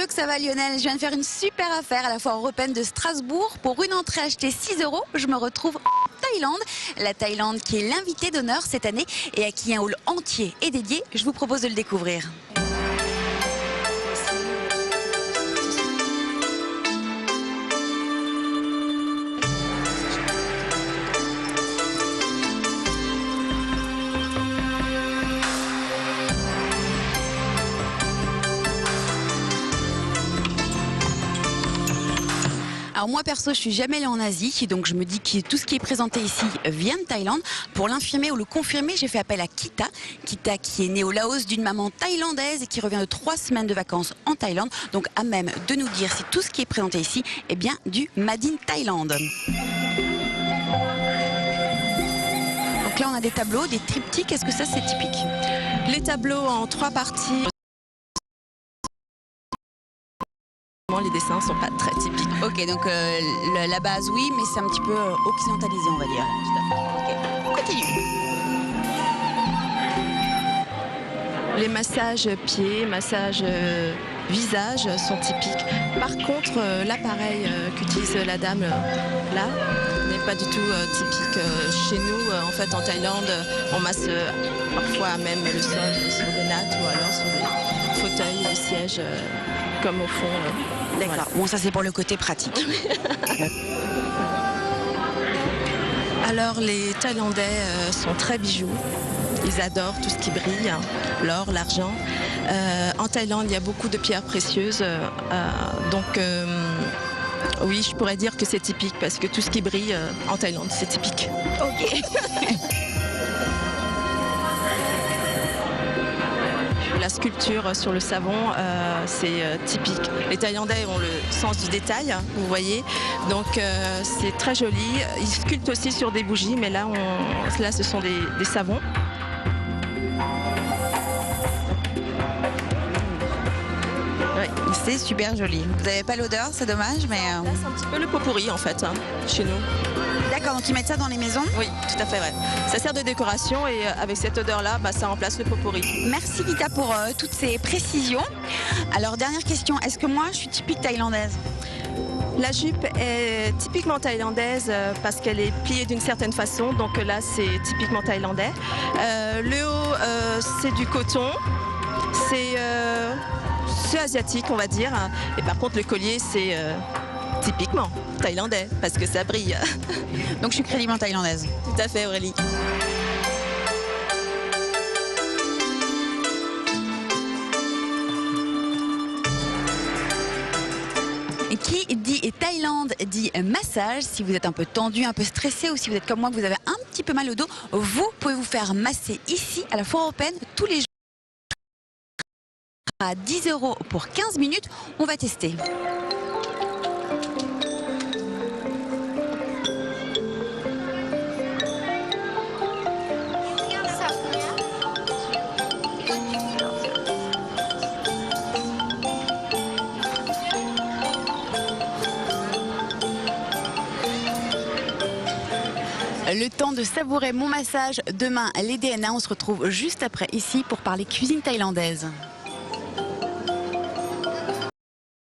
que ça va Lionel? Je viens de faire une super affaire à la foire européenne de Strasbourg. Pour une entrée achetée 6 €, je me retrouve en Thaïlande. La Thaïlande qui est l'invité d'honneur cette année et à qui un hall entier est dédié. Je vous propose de le découvrir. Alors moi perso, je suis jamais allée en Asie, donc je me dis que tout ce qui est présenté ici vient de Thaïlande. Pour l'infirmer ou le confirmer, j'ai fait appel à Kita. Kita qui est née au Laos d'une maman thaïlandaise et qui revient de 3 semaines de vacances en Thaïlande. Donc à même de nous dire si tout ce qui est présenté ici est bien du Made in Thaïlande. Donc là on a des tableaux, des triptyques, est-ce que ça c'est typique? Les tableaux en 3 parties. Les dessins sont pas très typiques. Ok, donc la base oui, mais c'est un petit peu occidentalisé on va dire. Ok, on continue. Les massages pieds, massages visage sont typiques. Par contre, l'appareil qu'utilise la dame là n'est pas du tout typique chez nous. En fait, en Thaïlande, on masse parfois même le sol sur des nattes ou alors sur des fauteuils, des sièges, comme au fond. D'accord. Voilà. Bon, ça c'est pour le côté pratique. Alors, les Thaïlandais sont très bijoux. Ils adorent tout ce qui brille, l'or, l'argent. En Thaïlande, il y a beaucoup de pierres précieuses. Donc, oui, je pourrais dire que c'est typique parce que tout ce qui brille en Thaïlande, c'est typique. Ok. La sculpture sur le savon, c'est typique. Les Thaïlandais ont le sens du détail, vous voyez. Donc, c'est très joli. Ils sculptent aussi sur des bougies, mais là, ce sont des savons. Ouais, c'est super joli. Vous n'avez pas l'odeur, c'est dommage, mais... Là, c'est un petit peu le pot pourri, en fait, chez nous. D'accord, donc ils mettent ça dans les maisons? Oui, tout à fait vrai. Ça sert de décoration et avec cette odeur-là, ça remplace le pot pourri. Merci Kita pour toutes ces précisions. Alors, dernière question, est-ce que moi, je suis typique thaïlandaise? La jupe est typiquement thaïlandaise parce qu'elle est pliée d'une certaine façon, donc là, c'est typiquement thaïlandais. Le haut, c'est du coton. C'est asiatique, on va dire. Et par contre, le collier, c'est typiquement thaïlandais, parce que ça brille. Donc je suis crédiblement thaïlandaise. Tout à fait, Aurélie. Et qui dit Thaïlande dit massage. Si vous êtes un peu tendu, un peu stressé ou si vous êtes comme moi, que vous avez un petit peu mal au dos, vous pouvez vous faire masser ici à la foire européenne tous les jours à 10 € pour 15 minutes. On va tester. Le temps de savourer mon massage. Demain, les DNA, on se retrouve juste après ici pour parler cuisine thaïlandaise.